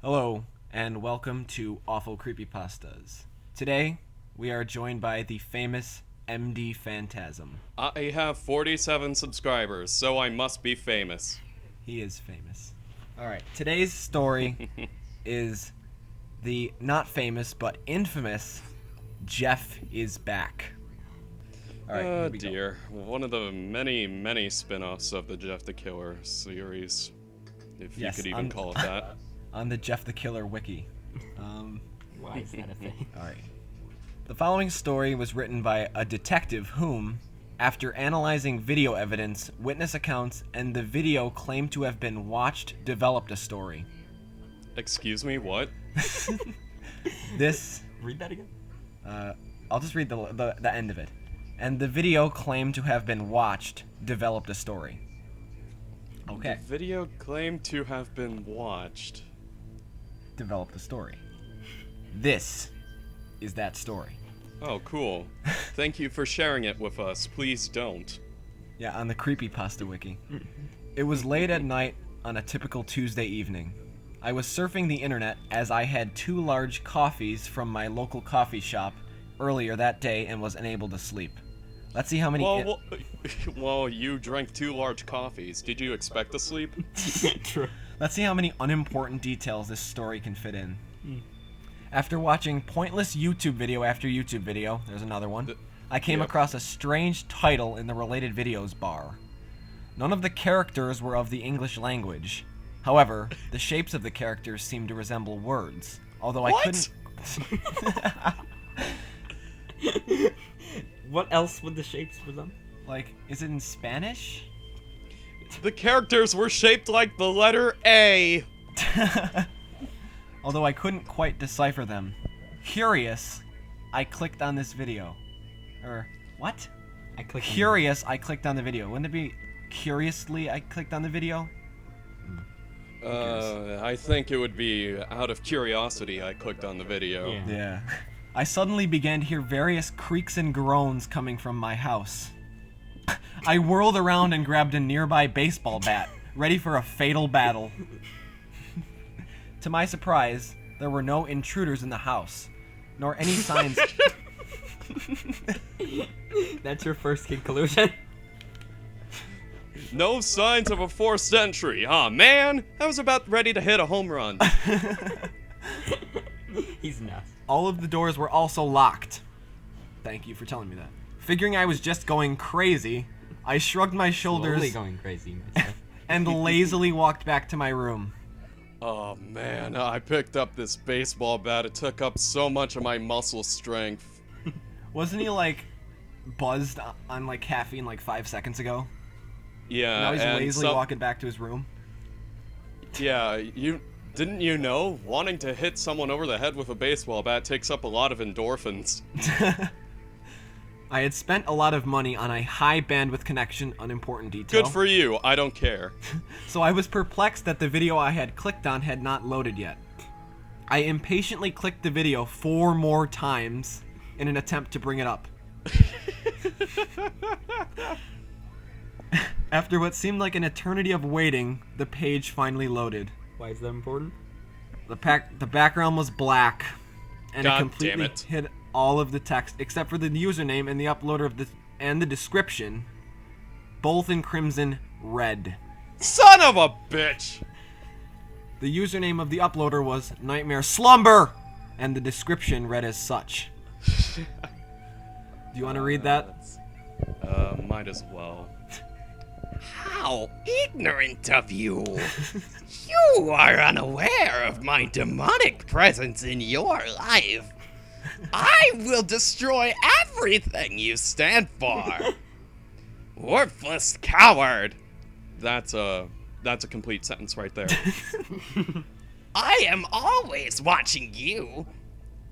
Hello, and welcome to Awful Creepypastas. Today, we are joined by the famous MD Phantasm. I have 47 subscribers, so I must be famous. He is famous. Alright, today's story is the not famous but infamous Jeff is Back. Alright, Oh dear. One of the many spin-offs of the Jeff the Killer series, if you could even call it that. On the Jeff the Killer wiki. Why is that a thing? Alright. The following story was written by a detective whom, after analyzing video evidence, witness accounts, and the video claimed to have been watched, developed a story. Excuse me, what? This... Read that again? I'll just read the end of it. And the video claimed to have been watched, developed a story. Okay. The video claimed to have been watched. Developed a story. This is that story. Oh, cool. Thank you for sharing it with us. Please don't. Yeah, on the Creepypasta wiki. It was late at night on a typical Tuesday evening. I was surfing the internet as I had 2 large coffees from my local coffee shop earlier that day and was unable to sleep. Let's see how many... Well, you drank 2 large coffees. Did you expect to sleep? True. Let's see how many unimportant details this story can fit in. After watching pointless YouTube video after YouTube video, there's another one, I came across a strange title in the related videos bar. None of the characters were of the English language. However, the shapes of the characters seemed to resemble words, although I couldn't... What else would the shapes resemble? Like, is it in Spanish? The characters were shaped like the letter A. Although I couldn't quite decipher them. Curious, I clicked on this video. What? I clicked I clicked on the video. Wouldn't it be curiously I clicked on the video? I think it would be out of curiosity I clicked on the video. Yeah. I suddenly began to hear various creaks and groans coming from my house. I whirled around and grabbed a nearby baseball bat, ready for a fatal battle. To my surprise, there were no intruders in the house, nor any signs... That's your first conclusion? No signs of a forced entry. Aw, man! I was about ready to hit a home run. He's nuts. All of the doors were also locked. Thank you for telling me that. Figuring I was just going crazy, I shrugged my shoulders Slowly going crazy myself. and lazily walked back to my room. Oh, man, I picked up this baseball bat. It took up so much of my muscle strength. Wasn't he, like, buzzed on, like, caffeine, like, 5 seconds ago? Yeah, Now he's lazily walking back to his room? Yeah, Didn't you know? Wanting to hit someone over the head with a baseball bat takes up a lot of endorphins. I had spent a lot of money on a high bandwidth connection, unimportant detail. Good for you, I don't care. So I was perplexed that the video I had clicked on had not loaded yet. I impatiently clicked the video 4 more times in an attempt to bring it up. After what seemed like an eternity of waiting, the page finally loaded. Why is that important? The background was black, and God it completely hid all of the text except for the username and the uploader of and the description, both in crimson red. Son of a bitch! The username of the uploader was Nightmare Slumber, and the description read as such. Do you want to read that? Might as well. How ignorant of you! You are unaware of my demonic presence in your life. I will destroy everything you stand for. Worthless coward! That's a complete sentence right there. I am always watching you,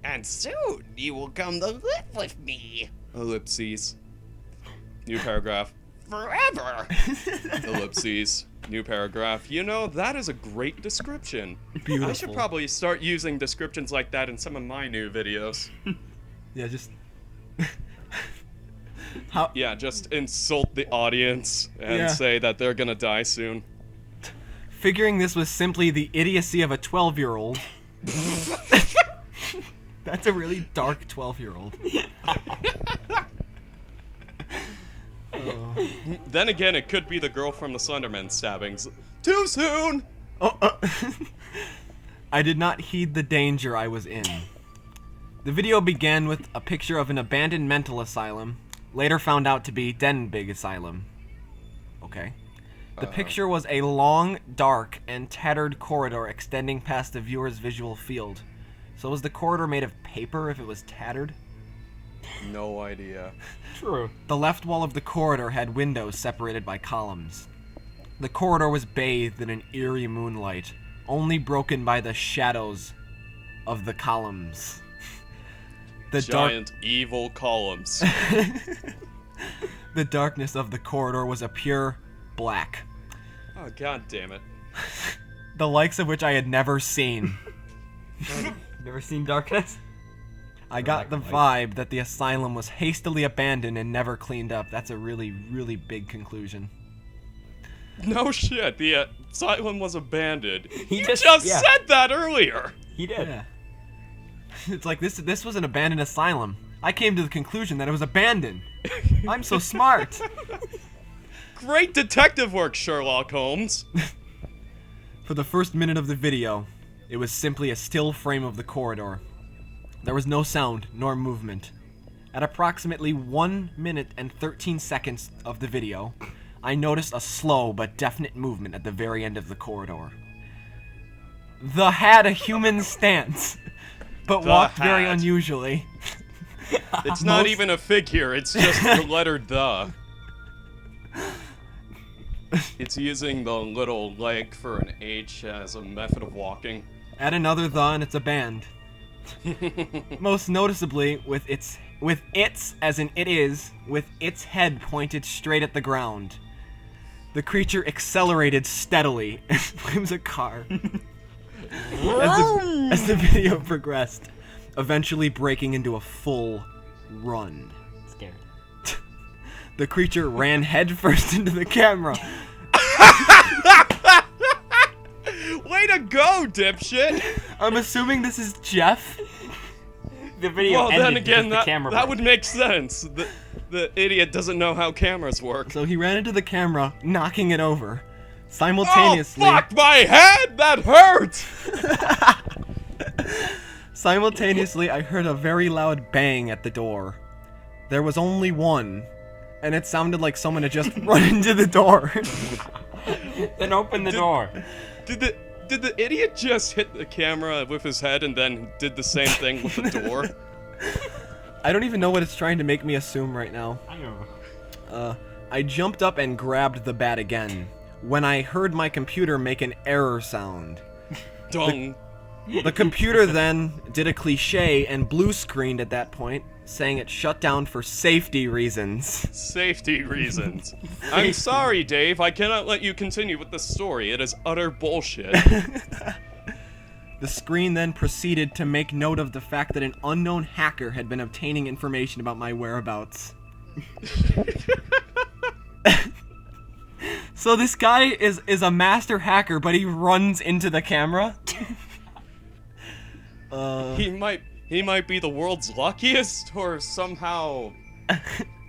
and soon you will come to live with me. Ellipses. New paragraph. Forever! Ellipses. New paragraph. You know, that is a great description. Beautiful. I should probably start using descriptions like that in some of my new videos. Yeah, just... Yeah, just insult the audience and say that they're gonna die soon. Figuring this was simply the idiocy of a 12-year-old. That's a really dark 12-year-old. Then again, it could be the girl from the Slenderman stabbings. Too soon! I did not heed the danger I was in. The video began with a picture of an abandoned mental asylum, later found out to be Denbigh Asylum. Okay. The picture was a long, dark, and tattered corridor extending past the viewer's visual field. So was the corridor made of paper if it was tattered? No idea. True. The left wall of the corridor had windows separated by columns. The corridor was bathed in an eerie moonlight, only broken by the shadows of the columns. The Giant evil columns. The darkness of the corridor was a pure black, Oh, god damn it. the likes of which I had never seen. Never seen darkness? I got the vibe that the asylum was hastily abandoned and never cleaned up. That's a really, really big conclusion. No shit, the asylum was abandoned. He You just- just yeah. said that earlier! He did. Yeah. It's like this was an abandoned asylum. I came to the conclusion that it was abandoned. I'm so smart. Great detective work, Sherlock Holmes. For the first minute of the video, it was simply a still frame of the corridor. There was no sound nor movement. At approximately 1 minute and 13 seconds of the video, I noticed a slow but definite movement at the very end of the corridor. The had a human stance, but The walked very had. unusually. It's not Most- even a figure, it's just the letter the. It's using the little leg for an H as a method of walking. Add another the and it's a band. Most noticeably with its as in it is, with its head pointed straight at the ground. The creature accelerated steadily. It was a car. as the video progressed, eventually breaking into a full run. Scared. The creature ran headfirst into the camera. Way to go, dipshit! I'm assuming this is Jeff. The video Well, ended then again, because the camera that broke. would make sense. The idiot doesn't know how cameras work. So he ran into the camera, knocking it over. Oh, Simultaneously, fuck my head! That hurts! Simultaneously, I heard a very loud bang at the door. There was only one, and it sounded like someone had just run into the door. Then open the door. Did the idiot just hit the camera with his head and then did the same thing with the door? I don't even know what it's trying to make me assume right now. I don't know. I jumped up and grabbed the bat again, when I heard my computer make an error sound. Dung. The computer then did a cliche and blue screened at that point, saying it shut down for safety reasons. Safety reasons. I'm sorry, Dave. I cannot let you continue with the story. It is utter bullshit. The screen then proceeded to make note of the fact that an unknown hacker had been obtaining information about my whereabouts. So this guy is a master hacker, but he runs into the camera? He might be the world's luckiest, or somehow...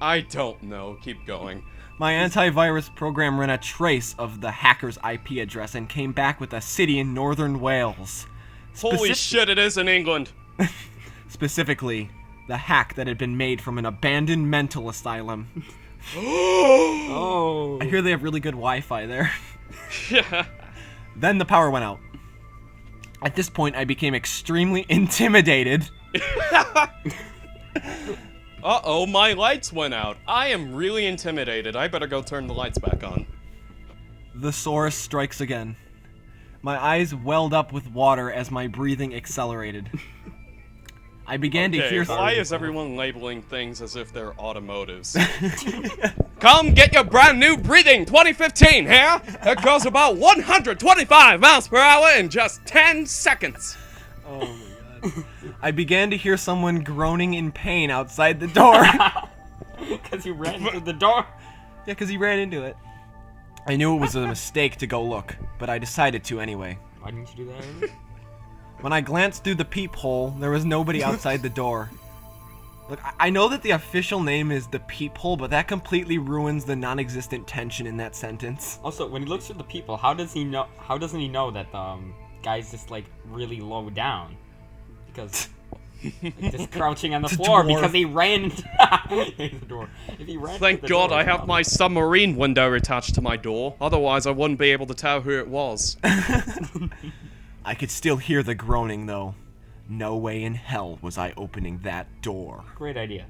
I don't know. Keep going. My antivirus program ran a trace of the hacker's IP address and came back with a city in northern Wales. Holy shit, it is in England. Specifically, the hack that had been made from an abandoned mental asylum. Oh. I hear they have really good Wi-Fi there. Yeah. Then the power went out. At this point, I became extremely intimidated. Uh-oh, my lights went out. I am really intimidated. I better go turn the lights back on. The source strikes again. My eyes welled up with water as my breathing accelerated. I began to hear... Why is everyone labeling things as if they're automotives? Come get your brand new breathing 2015 here! It goes about 125 miles per hour in just 10 seconds. Oh my god. I began to hear someone groaning in pain outside the door. Because you ran through the door. Yeah, because he ran into it. I knew it was a mistake to go look, but I decided to anyway. Why didn't you do that earlier? When I glanced through the peephole, there was nobody outside the door. Look, I know that the official name is the peephole, but that completely ruins the non-existent tension in that sentence. Also, when he looks at the people, how does he know? How doesn't he know that the guy's just like really low down? Because like, just crouching on the floor dwarf. because he ran into the door. If he ran Thank into the God door, I have my submarine window attached to my door. Otherwise, I wouldn't be able to tell who it was. I could still hear the groaning, though. No way in hell was I opening that door. Great idea.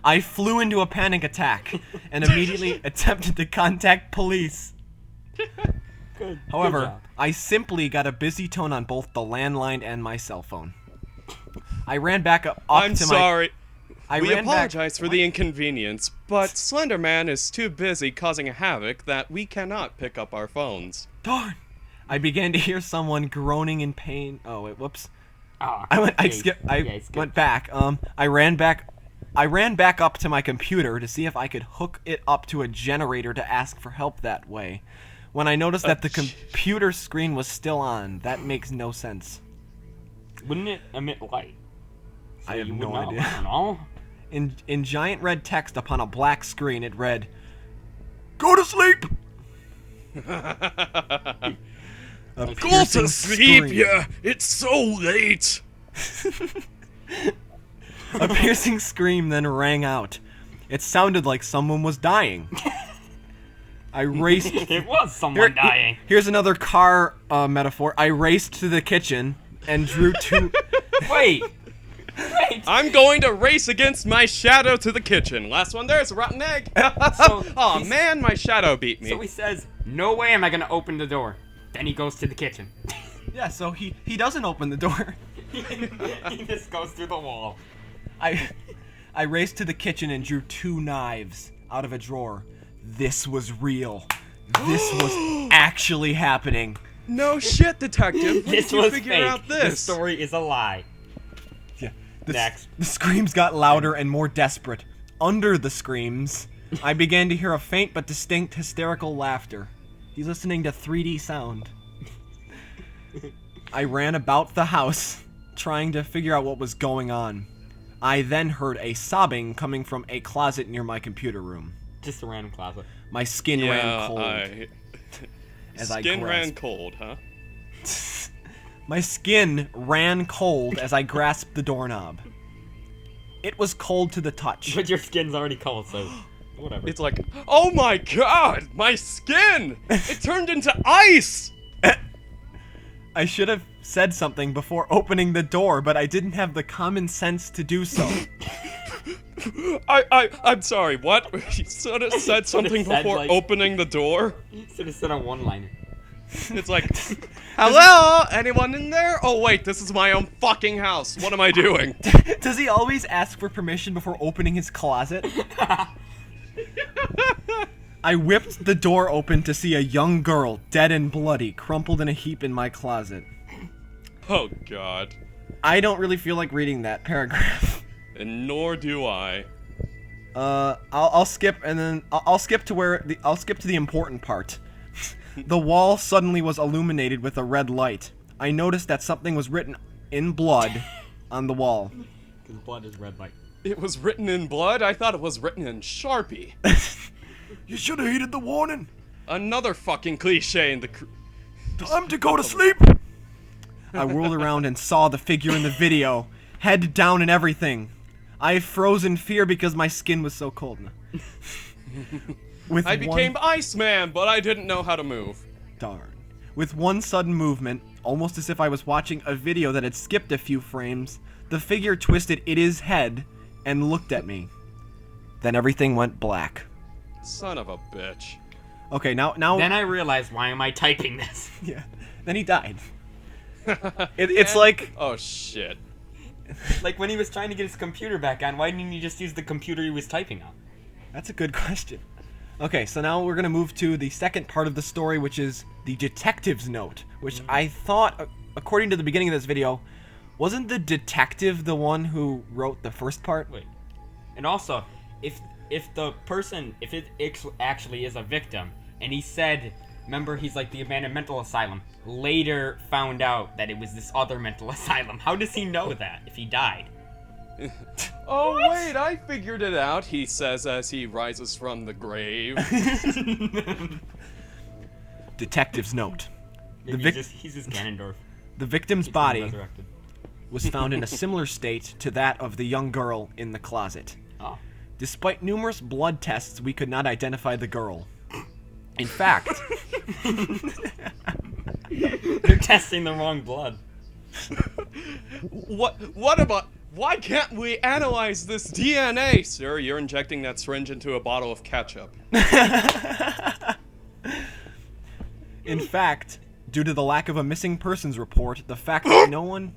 I flew into a panic attack and immediately attempted to contact police. Good. However, Good job. I simply got a busy tone on both the landline and my cell phone. I ran back up I'm to sorry. I We ran apologize back, for the inconvenience, but Slender Man is too busy causing havoc that we cannot pick up our phones. Darn! I began to hear someone groaning in pain. Oh wait, whoops. Oh, I yeah, went back. I ran back up to my computer to see if I could hook it up to a generator to ask for help that way. When I noticed that the computer screen was still on, that makes no sense. Wouldn't it emit light? So I have you no would idea. I don't know. In giant red text upon a black screen, it read, "Go to sleep." A Go piercing to sleep, scream. yeah! It's so late! A piercing scream then rang out. It sounded like someone was dying. I raced. It was someone dying. Here's another car metaphor. I raced to the kitchen and drew two. Wait. I'm going to race against my shadow to the kitchen. Last one there's a rotten egg. So Oh man, my shadow beat me. So he says, "No way am I gonna open the door." Then he goes to the kitchen. Yeah, so he doesn't open the door. He just goes through the wall. I raced to the kitchen and drew two knives out of a drawer. This was real. This was actually happening. No shit, detective. When This did you was figure fake. out The this? story is a lie. Yeah. Next. The screams got louder and more desperate. Under the screams, I began to hear a faint but distinct hysterical laughter. He's listening to 3D sound. I ran about the house, trying to figure out what was going on. I then heard a sobbing coming from a closet near my computer room. Just a random closet. My skin ran cold. as I Skin ran grasped. cold, huh? My skin ran cold as I grasped the doorknob. It was cold to the touch. But your skin's already cold, so whatever. It's like, oh my god, my skin! It turned into ice! I should have said something before opening the door, but I didn't have the common sense to do so. I'm sorry, what? You sort of said something said, before like- opening the door? Should have said a one-liner. It's like, hello? Anyone in there? Oh wait, this is my own fucking house. What am I doing? Does he always ask for permission before opening his closet? I whipped the door open to see a young girl, dead and bloody, crumpled in a heap in my closet. Oh god. I don't really feel like reading that paragraph. And nor do I. I'll skip and then I'll skip to the important part. The wall suddenly was illuminated with a red light. I noticed that something was written in blood on the wall. Because blood is red light. It was written in blood? I thought it was written in Sharpie. You should have heeded the warning. Another fucking cliche in the Time to go to sleep. I whirled around and saw the figure in the video, head down and everything. I froze in fear because my skin was so cold. I became Iceman, but I didn't know how to move. Darn. With one sudden movement, almost as if I was watching a video that had skipped a few frames, the figure twisted its head and looked at me. Then everything went black. Son of a bitch. Okay, now Then I realized, why am I typing this? yeah. Then he died. It's like Oh shit. Like when he was trying to get his computer back on, why didn't he just use the computer he was typing on? that's a good question. Okay, so now we're gonna move to the second part of the story, which is the detective's note, which I thought, according to the beginning of this video, wasn't the detective the one who wrote the first part? Wait. And also, if the person, if it actually is a victim, and he said, remember, he's like the abandoned mental asylum. Later found out that it was this other mental asylum. How does he know that if he died? Oh, wait, I figured it out, he says as he rises from the grave. Detective's note. He's just Ganondorf. The victim's He's body resurrected. was found in a similar state to that of the young girl in the closet. Oh. Despite numerous blood tests, we could not identify the girl. In fact, They're testing the wrong blood. What about... Why can't we analyze this DNA? Sir, you're injecting that syringe into a bottle of ketchup. in fact, due to the lack of a missing persons report, the fact that no one...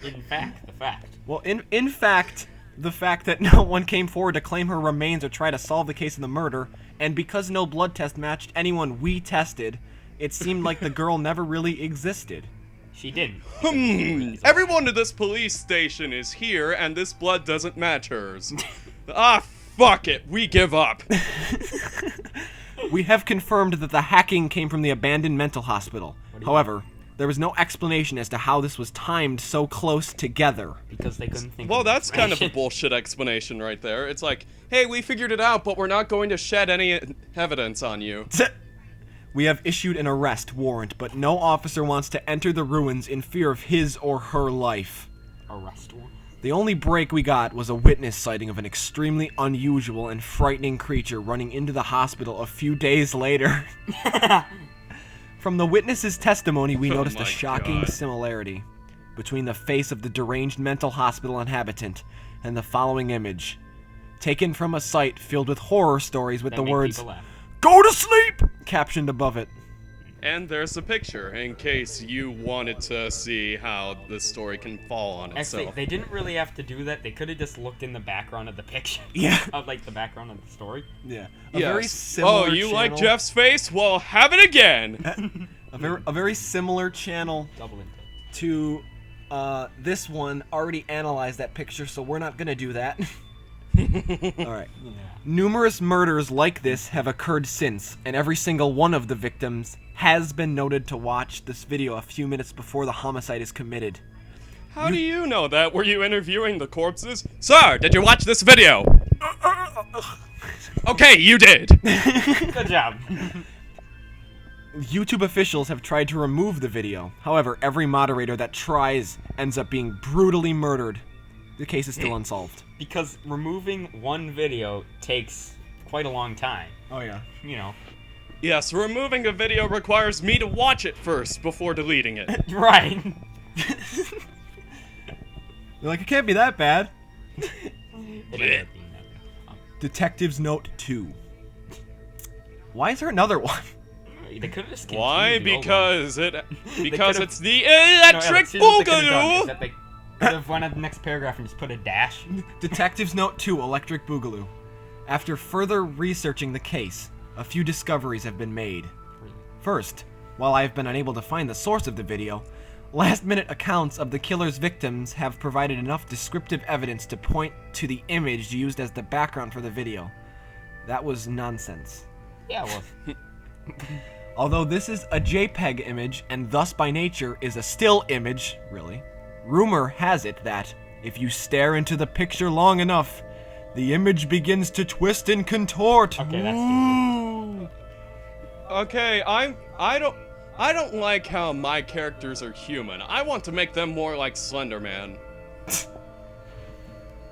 In fact, the fact. Well, in fact, the fact that no one came forward to claim her remains or try to solve the case of the murder, and because no blood test matched anyone we tested, it seemed like the girl never really existed. She did. Everyone to this police station is here, and this blood doesn't match hers. Ah, fuck it. We give up. We have confirmed that the hacking came from the abandoned mental hospital. However, there was no explanation as to how this was timed so close together. Because they couldn't think Well, of that's kind of a information. bullshit explanation right there. It's like, hey, we figured it out, but we're not going to shed any evidence on you. We have issued an arrest warrant, but no officer wants to enter the ruins in fear of his or her life. Arrest warrant. The only break we got was a witness sighting of an extremely unusual and frightening creature running into the hospital a few days later. From the witness's testimony, we noticed a my shocking God. similarity between the face of the deranged mental hospital inhabitant and the following image, taken from a site filled with horror stories with That the made words, people laugh. "Go to sleep!" captioned above it. And there's a picture, in case you wanted to see how this story can fall on Actually, itself. they didn't really have to do that. They could have just looked in the background of the picture. Yeah. Of, like, the background of the story. Yeah. Yes. Oh, you like Jeff's face? Well, have it again! A very similar channel Double intake. to this one already analyzed that picture, so we're not gonna do that. Alright. Yeah. Numerous murders like this have occurred since, and every single one of the victims has been noted to watch this video a few minutes before the homicide is committed. How do you know that? Were you interviewing the corpses? Sir, did you watch this video? Okay, you did. Good job. YouTube officials have tried to remove the video. However, every moderator that tries ends up being brutally murdered. The case is still unsolved. Because removing one video takes quite a long time. Oh yeah. You know. Yes, removing a video requires me to watch it first before deleting it. Right. You're like, it can't be that bad. It ended up being that. Detective's Note 2. Why is there another one? They could have just Why? continued the old Because could've- it's the one. No, electric Alex, here's what they could've done, is boogaloo! that they could have went on the next paragraph and just put a dash. Detective's Note 2, Electric Boogaloo. After further researching the case, a few discoveries have been made. First, while I have been unable to find the source of the video, last-minute accounts of the killer's victims have provided enough descriptive evidence to point to the image used as the background for the video. That was nonsense. Yeah, well. Although this is a JPEG image, and thus by nature is a still image, really, rumor has it that, if you stare into the picture long enough, the image begins to twist and contort. Okay, that's Ooh. Okay, I don't like how my characters are human. I want to make them more like Slender Man.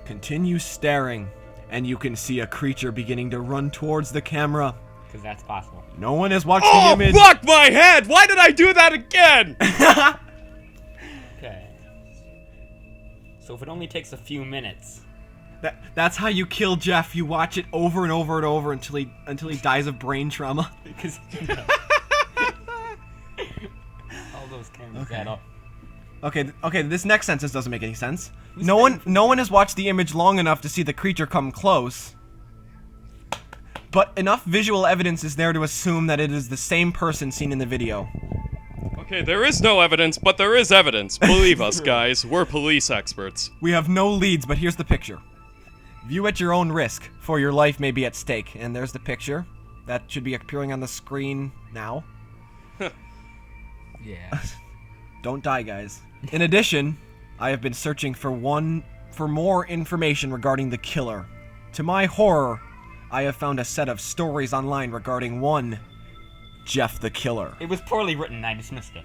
Continue staring, and you can see a creature beginning to run towards the camera. Because that's possible. No one has watched the Oh, image. fuck my head! Why did I do that again? Okay. So if it only takes a few minutes. That's how you kill Jeff. You watch it over and over and over until he dies of brain trauma. Because all those cameras add up. Okay, this next sentence doesn't make any sense. No one has watched the image long enough to see the creature come close. But enough visual evidence is there to assume that it is the same person seen in the video. Okay, there is no evidence, but there is evidence. Believe us, guys. We're police experts. We have no leads, but here's the picture. View at your own risk, for your life may be at stake. And there's the picture. that should be appearing on the screen now. Yeah. Don't die, guys. In addition, I have been searching for more information regarding the killer. To my horror, I have found a set of stories online regarding one Jeff the Killer. It was poorly written. I dismissed it.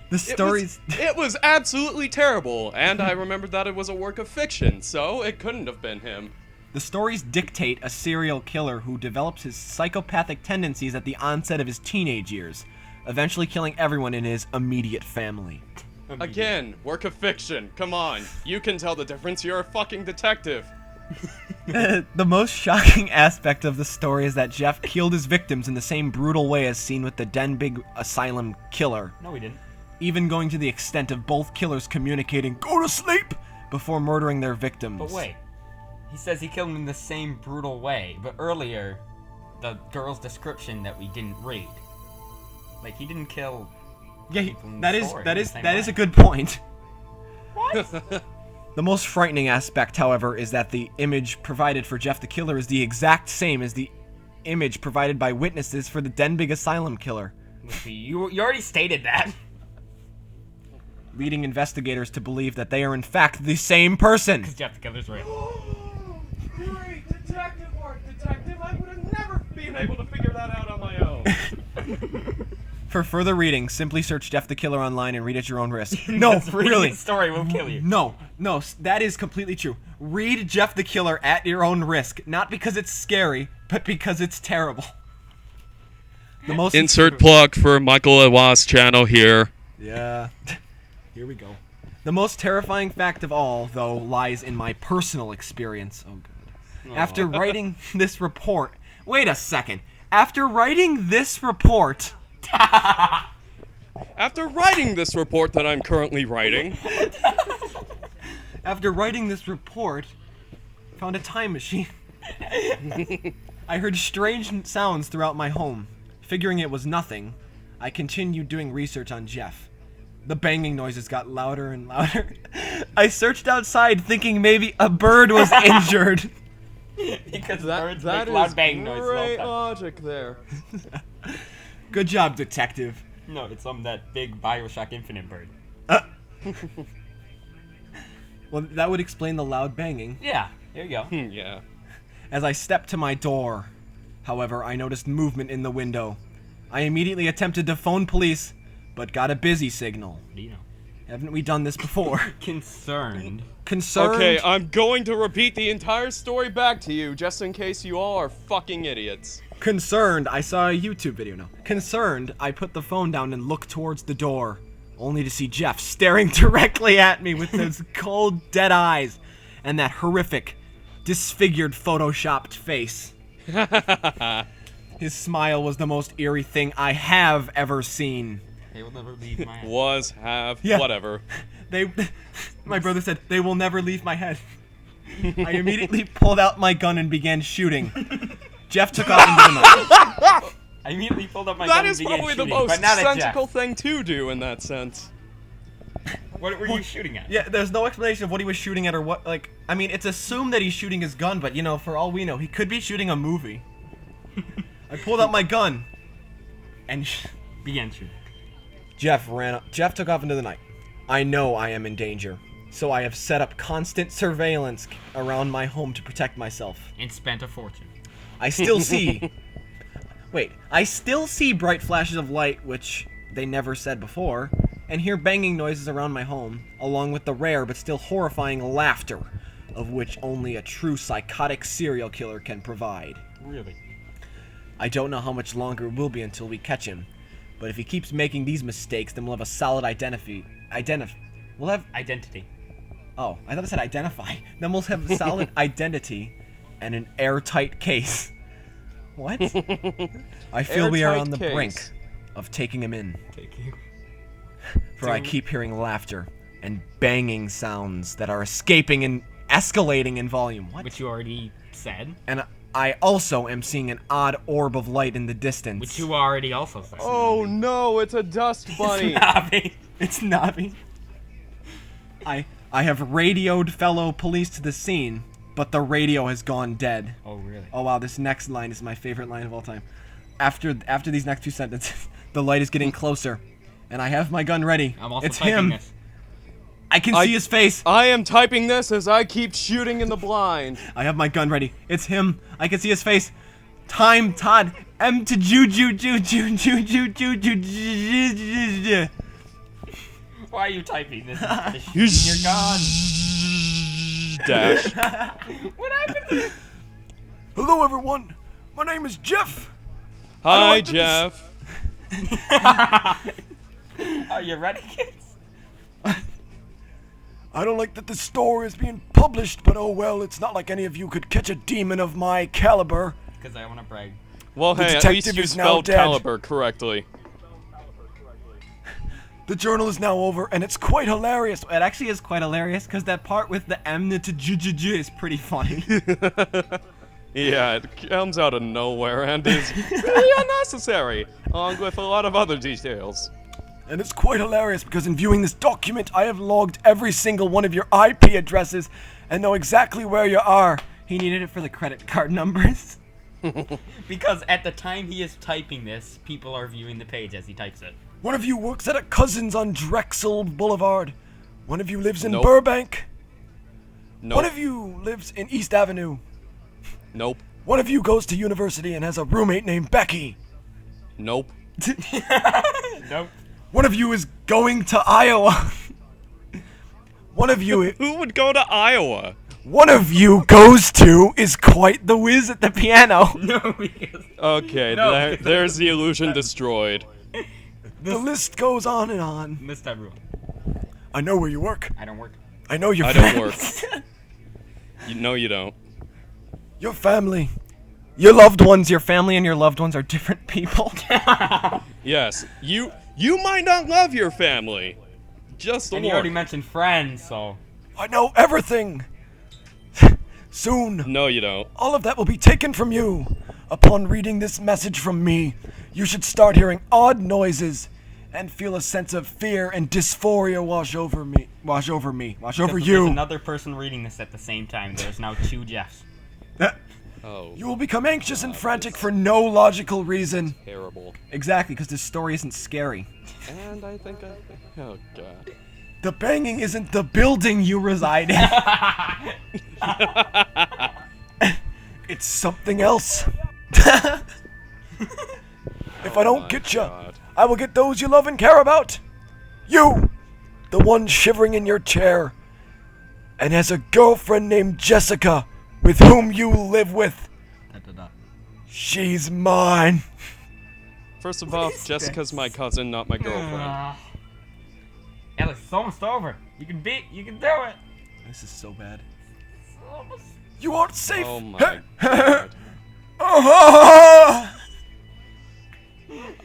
The stories... It was absolutely terrible, and I remembered that it was a work of fiction, so it couldn't have been him. The stories dictate a serial killer who develops his psychopathic tendencies at the onset of his teenage years, eventually killing everyone in his immediate family. Again, work of fiction. Come on. You can tell the difference. You're a fucking detective. The most shocking aspect of the story is that Jeff killed his victims in the same brutal way as seen with the Denbigh Asylum killer, No, we didn't. even going to the extent of both killers communicating, "Go to sleep!" before murdering their victims. But wait. He says he killed him in the same brutal way, but earlier, the girl's description that we didn't read. Like, he didn't kill... Yeah, people in that the is story that in is the same that is a way. good point. What? The most frightening aspect, however, is that the image provided for Jeff the Killer is the exact same as the image provided by witnesses for the Denbigh Asylum killer, You already stated that. leading investigators to believe that they are in fact the same person. Because Jeff the Killer's real. Great detective work, detective. I would have never been able to figure that out on my own. For further reading, simply search Jeff the Killer online and read at your own risk. No, Because reading really. the story will kill you. No, that is completely true. Read Jeff the Killer at your own risk, not because it's scary, but because it's terrible. The most Insert plug for Michael Awa's channel here. Yeah. Here we go. The most terrifying fact of all, though, lies in my personal experience. Oh, God. After writing this report... Wait a second. After writing this report... After writing this report that I'm currently writing, After writing this report, found a time machine. I heard strange sounds throughout my home. Figuring it was nothing, I continued doing research on Jeff. The banging noises got louder and louder. I searched outside thinking maybe a bird was injured. Because that birds make is loud bang noises all the great time. logic there. Good job, detective. No, it's that big Bioshock Infinite bird. Well, that would explain the loud banging. Yeah, there you go. Yeah. As I stepped to my door, however, I noticed movement in the window. I immediately attempted to phone police, but got a busy signal. What do you know? Haven't we done this before? Concerned. Concerned. Okay, I'm going to repeat the entire story back to you, just in case you all are fucking idiots. Concerned, I saw a YouTube video now. Concerned, I put the phone down and looked towards the door, only to see Jeff staring directly at me with those cold, dead eyes and that horrific, disfigured, photoshopped face. His smile was the most eerie thing I have ever seen. They will never leave my house. Was, have, Yeah. whatever. My brother said, "They will never leave my head." I immediately pulled out my gun and began shooting. Jeff took off into the night. I immediately pulled up my That gun is and began probably the shooting, most but not at Jeff. sensical thing to do in that sense. What were you shooting at? Yeah, there's no explanation of what he was shooting at or what, like, I mean, it's assumed that he's shooting his gun, but, you know, for all we know, he could be shooting a movie. I pulled out my gun, and Began shooting. Jeff took off into the night. I know I am in danger, so I have set up constant surveillance around my home to protect myself. And spent a fortune. I still see... I still see bright flashes of light, which they never said before, and hear banging noises around my home, along with the rare but still horrifying laughter, of which only a true psychotic serial killer can provide. Really? I don't know how much longer it will be until we catch him, but if he keeps making these mistakes, then we'll have a solid identity. Oh, I thought it said identify. Then we'll have a solid identity and an airtight case. What? I feel we are Airtight on the case. brink of taking him in, Take you. for I keep hearing laughter and banging sounds that are escaping and escalating in volume. What? Which you already said. And I also am seeing an odd orb of light in the distance. Which you already also said. Oh no, it's a dust bunny. Navi. It's Navi. I have radioed fellow police to the scene, but the radio has gone dead. Oh, really? Oh wow, this next line is my favorite line of all time. After these next two sentences, the light is getting closer, and I have my gun ready. I'm also It's typing him. this. I can see his face. I am typing this as I keep shooting in the blind. I have my gun ready. It's him. I can see his face. Time, Todd. M to Juju. Why are you typing this? Shooting your gun. Dash. What happened? Hello, everyone. My name is Jeff. Hi, like that Jeff. Are you ready, kids? I don't like that this story is being published, but oh well, it's not like any of you could catch a demon of my caliber. Because I want to brag. Well, The hey, at least detective you is now spelled dead. caliber correctly. The journal is now over, and it's quite hilarious. It actually is quite hilarious, because that part with the M to Juju is pretty funny. Yeah, it comes out of nowhere and is really unnecessary, along with a lot of other details. And it's quite hilarious, because in viewing this document, I have logged every single one of your IP addresses, and know exactly where you are. He needed it for the credit card numbers. Because at the time he is typing this, people are viewing the page as he types it. One of you works at a Cousins on Drexel Boulevard. One of you lives in Nope. Burbank. Nope. One of you lives in East Avenue. Nope. One of you goes to university and has a roommate named Becky. Nope. Nope. One of you is going to Iowa. One of you Who would go to Iowa? One of you goes to is quite the whiz at the piano. No, because Okay, No. there's the illusion destroyed. The list goes on and on. missed everyone. I know where you work. I don't work. I know your I don't friends. No, you don't. Your family. Your loved ones. Your family and your loved ones are different people. Yes, you might not love your family. Just a And you already warning. mentioned friends, so... I know everything. Soon, No, you don't. all of that will be taken from you. Upon reading this message from me, you should start hearing odd noises and feel a sense of fear and dysphoria wash over me. Wash over Because you. There's another person reading this at the same time. There's now 2 Jeffs. Oh, You will become anxious and frantic for no logical reason. terrible. Exactly, because this story isn't scary. And I think oh god. The banging isn't the building you reside in. It's something else. If I don't get you, God. I will get those you love and care about. You, the one shivering in your chair, and has a girlfriend named Jessica, with whom you live with. She's mine. First of all, Jessica's my cousin, not my girlfriend. Alex, it's almost over. You can do it. This is so bad. It's almost... You aren't safe. Oh my god.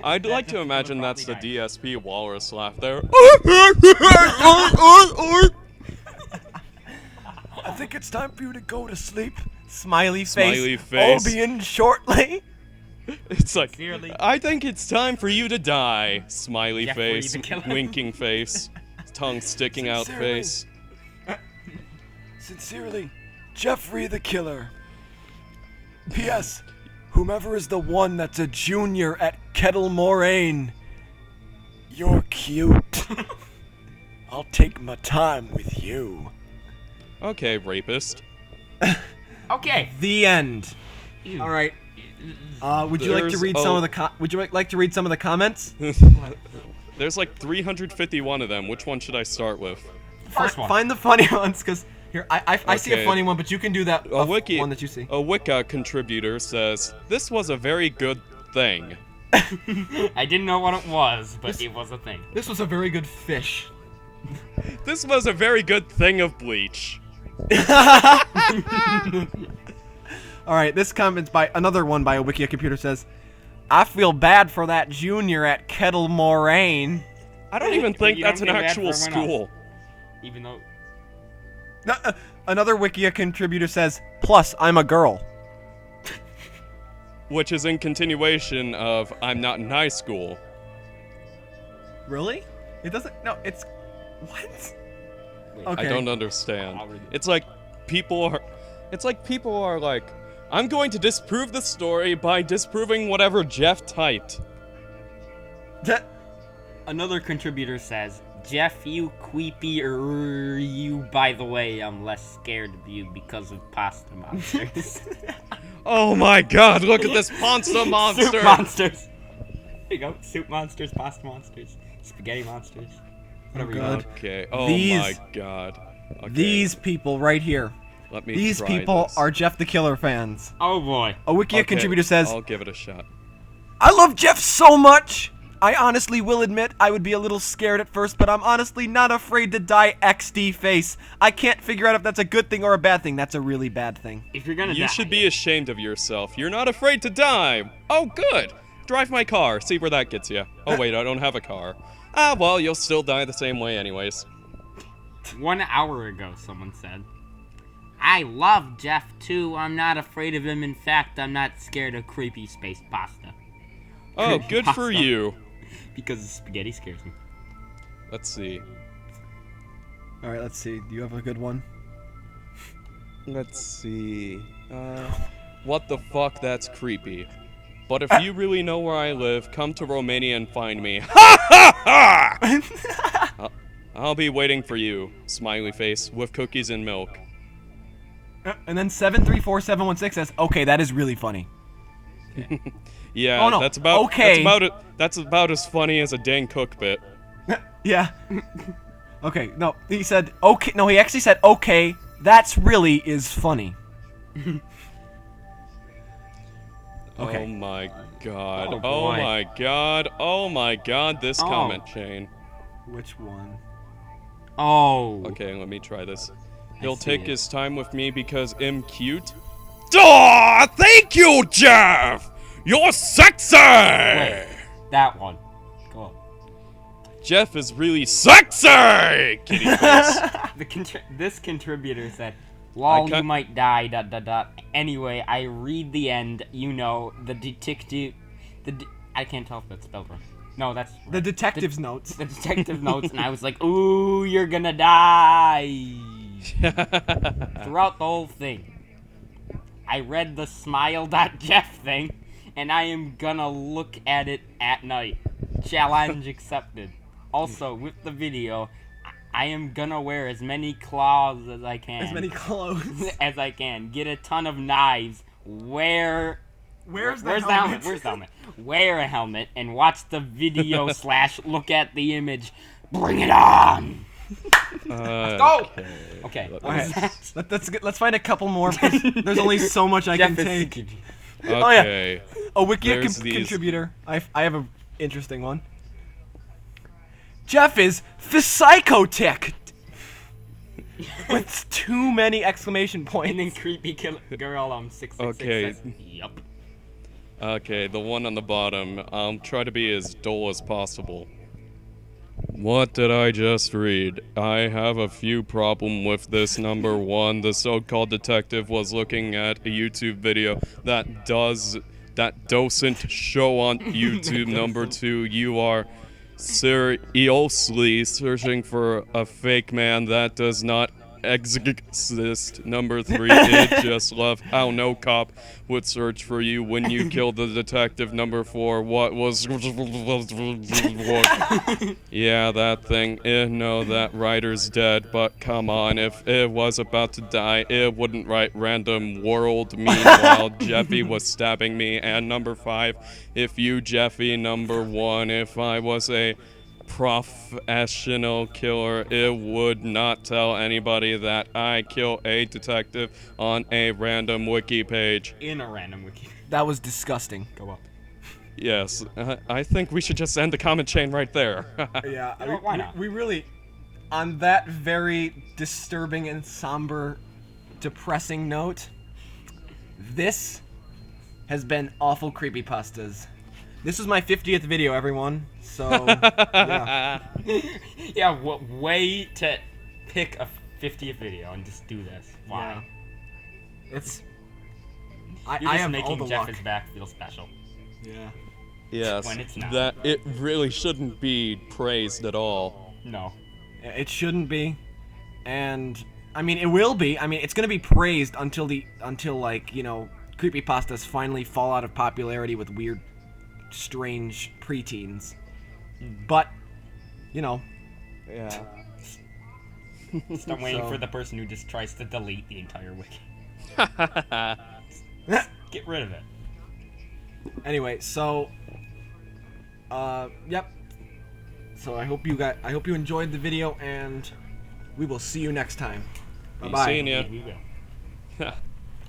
I'd like to imagine that's the DSP walrus laugh there. I think it's time for you to go to sleep. Smiley face. Smiley face. I'll be in shortly. It's like, Sincerely. I think it's time for you to die. Smiley Jeffrey face, the killer. winking face, tongue sticking out Sincerely. face. Sincerely, Jeffrey the Killer. P.S. Whomever is the one that's a junior at Kettle Moraine, you're cute. I'll take my time with you. Okay, rapist. Okay. The end. All right. Would you like to There's- read some of the Would you like to read some of the comments? There's like 351 of them. Which one should I start with? First one. Find the funny ones, because here I see a Okay. funny one, but you can do that A wiki, one that you see. A Wicca contributor says, "This was a very good thing." I didn't know what it was, but it was a thing. This was a very good fish. This was a very good thing of bleach. All right, this comment's by another one by a Wikia computer says, "I feel bad for that junior at Kettle Moraine." I don't even think You that's don't an feel bad actual for everyone school. Even though... No, another Wikia contributor says, "Plus, I'm a girl." Which is in continuation of I'm not in high school. Really? It doesn't. No, it's what? Wait, Okay. I don't understand. I'll read it. It's like people are It's like people are like, I'm going to disprove the story by disproving whatever Jeff typed. Another contributor says, Jeff, you queepy, you, by the way, I'm less scared of you because of pasta monsters. Oh my god, look at this pasta monster! Soup monsters! There you go, soup monsters, pasta monsters, spaghetti monsters, whatever you want. Okay, oh my god. Okay. These people right here. Let me These try people this. are Jeff the Killer fans. Oh boy. A Wikia contributor says, I'll give it a shot. I love Jeff so much! I honestly will admit I would be a little scared at first, but I'm honestly not afraid to die XD face. I can't figure out if that's a good thing or a bad thing. That's a really bad thing. If you're gonna die, You should be ashamed of yourself. You're not afraid to die. Oh, good. Drive my car. See where that gets you. Oh, wait, I don't have a car. Ah, well, you'll still die the same way anyways. 1 hour ago, someone said, I love Jeff too. I'm not afraid of him. In fact, I'm not scared of creepy space pasta. Oh, good for Pasta. you. Because the spaghetti scares me. Let's see. Alright, let's see. Do you have a good one? Let's see. What the fuck? That's creepy. But if you really know where I live, come to Romania and find me. Ha ha ha! I'll be waiting for you, smiley face, with cookies and milk. And then 734716 says, okay, that is really funny. Yeah, Oh, no. that's about Okay. That's about as funny as a dang cook bit. Yeah. Okay, no, he said, okay, no, he actually said, okay, that's really is funny. Okay. Oh my god. Oh, Oh boy. my god. Oh my god, this Oh. comment chain. Which one? Oh. Okay, let me try this. I He'll see take it. his time with me because I'm cute. Aw, thank you, Jeff! You're sexy! Wait, that one. Go on. Jeff is really sexy! Kitty face. This contributor said, lol, you can't- might die, ... Anyway, I read the end, you know, the detective... I can't tell if that's spelled wrong. No, that's... The detective's notes. The detective notes, and I was like, ooh, you're gonna die! Throughout the whole thing. I read the smile.jeff thing, and I am gonna look at it at night. Challenge accepted. Also, with the video, I am gonna wear as many claws as I can. As many clothes. as I can. Get a ton of knives. Where's the helmet? Where's the helmet? Wear a helmet and watch the video / look at the image. Bring it on! Go! Okay. Alright, let's find a couple more, because there's only so much I can Jeff take. is... Oh, yeah. Okay. A Wikia There's these- contributor. I have an interesting one. Jeff is psychotech with too many exclamation And points. then creepy girl 666 Okay. says, yup. Okay, the one on the bottom. I'll try to be as dull as possible. What did I just read? I have a few problem with this. Number one, the so-called detective was looking at a YouTube video that doesn't show on YouTube. Number two, you are seriously searching for a fake man that does not exist. Number three, it just love how no cop would search for you when you killed the detective. Number four, what was yeah, that thing. No, that writer's dead, but come on, if it was about to die, it wouldn't write random world. Meanwhile, Jeffy was stabbing me. And number five, if you, Jeffy. Number one, if I was a professional killer, it would not tell anybody that I kill a detective on a random wiki page. In a random wiki. That was disgusting. Go up. Yes, I think we should just end the comment chain right there. Yeah, You know, why not? We really, on that very disturbing and somber, depressing note, this has been Awful Creepypastas. This was my 50th video, everyone. So, yeah. Yeah, what way to pick a 50th video and just do this? Why? Yeah. It's. You're I just have all making the Jeff luck. his back feel special. Yeah. Yes, When it's not. that it really shouldn't be praised at all. No. It shouldn't be. And I mean, it will be. I mean, it's gonna be praised until like, you know, creepypastas finally fall out of popularity with weird, strange preteens. But, you know. Yeah. Start waiting So- for the person who just tries to delete the entire wiki. Get rid of it. Anyway, so yep. So I hope you enjoyed the video, and we will see you next time. Be Bye-bye. seeing ya. We will.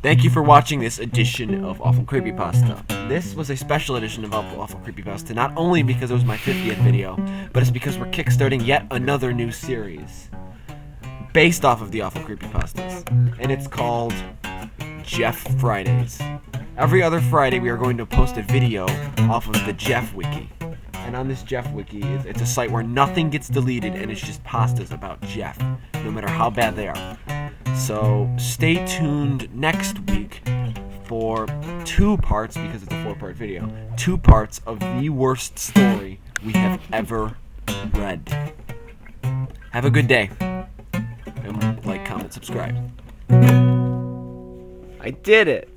Thank you for watching this edition of Awful Creepypasta. This was a special edition of Awful Creepypasta, not only because it was my 50th video, but it's because we're kickstarting yet another new series based off of the Awful Creepypastas, and it's called Jeff Fridays. Every other Friday, we are going to post a video off of the Jeff Wiki. And on this Jeff Wiki, it's a site where nothing gets deleted, and it's just pastas about Jeff, no matter how bad they are. So stay tuned next week for 2 parts, because it's a 4-part video, 2 parts of the worst story we have ever read. Have a good day. And like, comment, subscribe. I did it!